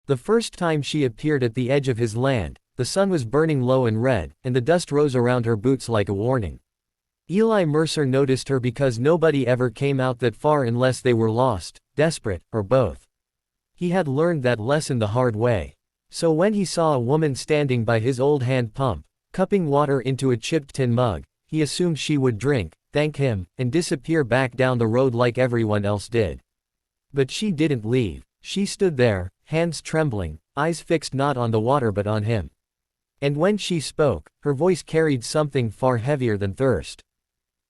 The first time she appeared at the edge of his land, the sun was burning low and red, and the dust rose around her boots like a warning. Eli Mercer noticed her because nobody ever came out that far unless they were lost, desperate, or both. He had learned that lesson the hard way. So when he saw a woman standing by his old hand pump, cupping water into a chipped tin mug, he assumed she would drink, thank him, and disappear back down the road like everyone else did. But she didn't leave. She stood there, hands trembling, eyes fixed not on the water but on him. And when she spoke, her voice carried something far heavier than thirst.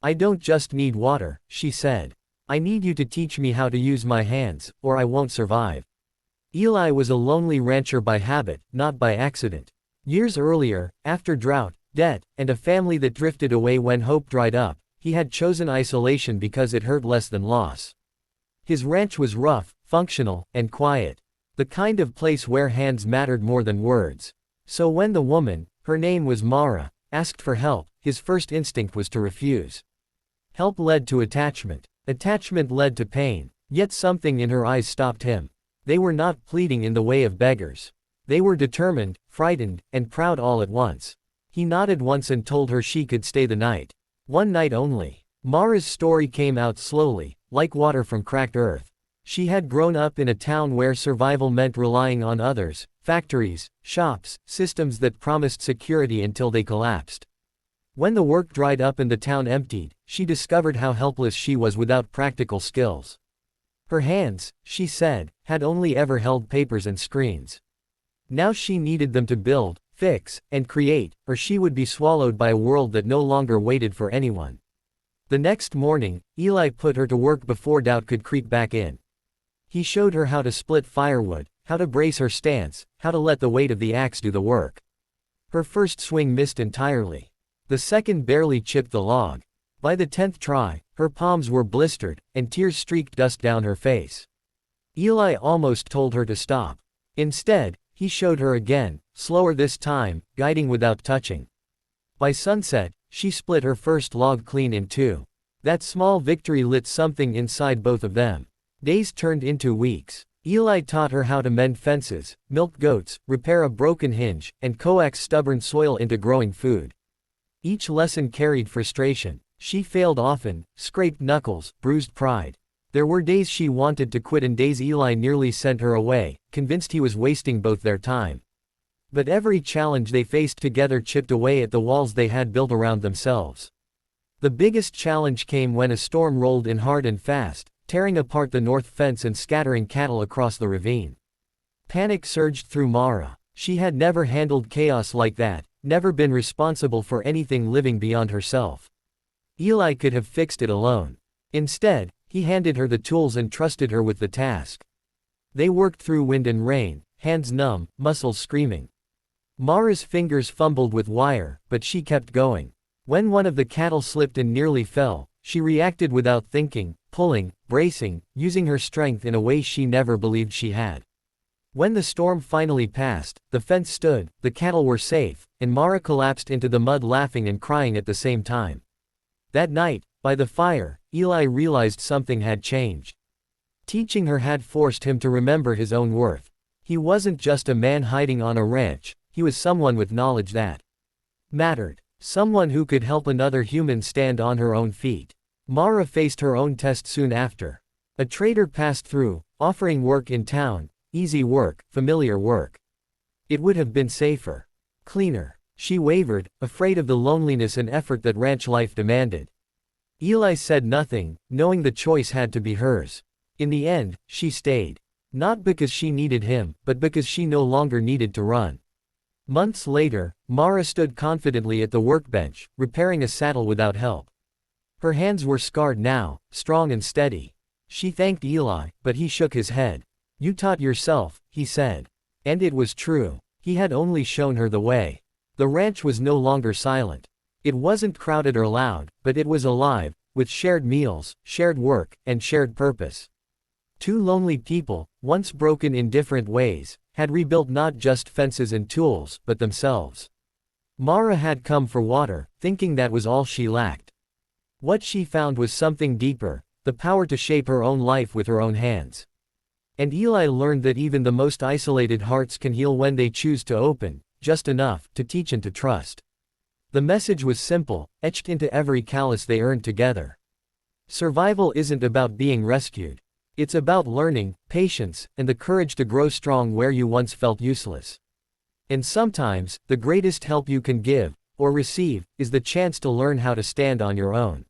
"I don't just need water," she said. "I need you to teach me how to use my hands, or I won't survive." Eli was a lonely rancher by habit, not by accident. Years earlier, after drought, debt, and a family that drifted away when hope dried up, he had chosen isolation because it hurt less than loss. His ranch was rough, functional, and quiet. The kind of place where hands mattered more than words. So when the woman, her name was Mara, asked for help, his first instinct was to refuse. Help led to attachment. Attachment led to pain. Yet something in her eyes stopped him. They were not pleading in the way of beggars. They were determined, frightened, and proud all at once. He nodded once and told her she could stay the night. One night only. Mara's story came out slowly, like water from cracked earth. She had grown up in a town where survival meant relying on others, factories, shops, systems that promised security until they collapsed. When the work dried up and the town emptied, she discovered how helpless she was without practical skills. Her hands, she said, had only ever held papers and screens. Now she needed them to build, fix, and create, or she would be swallowed by a world that no longer waited for anyone. The next morning, Eli put her to work before doubt could creep back in. He showed her how to split firewood, how to brace her stance, how to let the weight of the axe do the work. Her first swing missed entirely. The second barely chipped the log. By the 10th try, her palms were blistered, and tears streaked dust down her face. Eli almost told her to stop. Instead, he showed her again, slower this time, guiding without touching. By sunset, she split her first log clean in two. That small victory lit something inside both of them. Days turned into weeks. Eli taught her how to mend fences, milk goats, repair a broken hinge, and coax stubborn soil into growing food. Each lesson carried frustration. She failed often, scraped knuckles, bruised pride. There were days she wanted to quit and days Eli nearly sent her away, convinced he was wasting both their time. But every challenge they faced together chipped away at the walls they had built around themselves. The biggest challenge came when a storm rolled in hard and fast, tearing apart the north fence and scattering cattle across the ravine. Panic surged through Mara. She had never handled chaos like that, never been responsible for anything living beyond herself. Eli could have fixed it alone. Instead, he handed her the tools and trusted her with the task. They worked through wind and rain, hands numb, muscles screaming. Mara's fingers fumbled with wire, but she kept going. When one of the cattle slipped and nearly fell, she reacted without thinking, pulling, bracing, using her strength in a way she never believed she had. When the storm finally passed, the fence stood, the cattle were safe, and Mara collapsed into the mud laughing and crying at the same time. That night, by the fire, Eli realized something had changed. Teaching her had forced him to remember his own worth. He wasn't just a man hiding on a ranch, he was someone with knowledge that mattered. Someone who could help another human stand on her own feet. Mara faced her own test soon after. A trader passed through, offering work in town, easy work, familiar work. It would have been safer, cleaner. She wavered, afraid of the loneliness and effort that ranch life demanded. Eli said nothing, knowing the choice had to be hers. In the end, she stayed. Not because she needed him, but because she no longer needed to run. Months later, Mara stood confidently at the workbench, repairing a saddle without help. Her hands were scarred now, strong and steady. She thanked Eli, but he shook his head. "You taught yourself," he said. And it was true. He had only shown her the way. The ranch was no longer silent. It wasn't crowded or loud, but it was alive, with shared meals, shared work, and shared purpose. Two lonely people, once broken in different ways, had rebuilt not just fences and tools, but themselves. Mara had come for water, thinking that was all she lacked. What she found was something deeper, the power to shape her own life with her own hands. And Eli learned that even the most isolated hearts can heal when they choose to open, just enough, to teach and to trust. The message was simple, etched into every callus they earned together. Survival isn't about being rescued. It's about learning, patience, and the courage to grow strong where you once felt useless. And sometimes, the greatest help you can give, or receive, is the chance to learn how to stand on your own.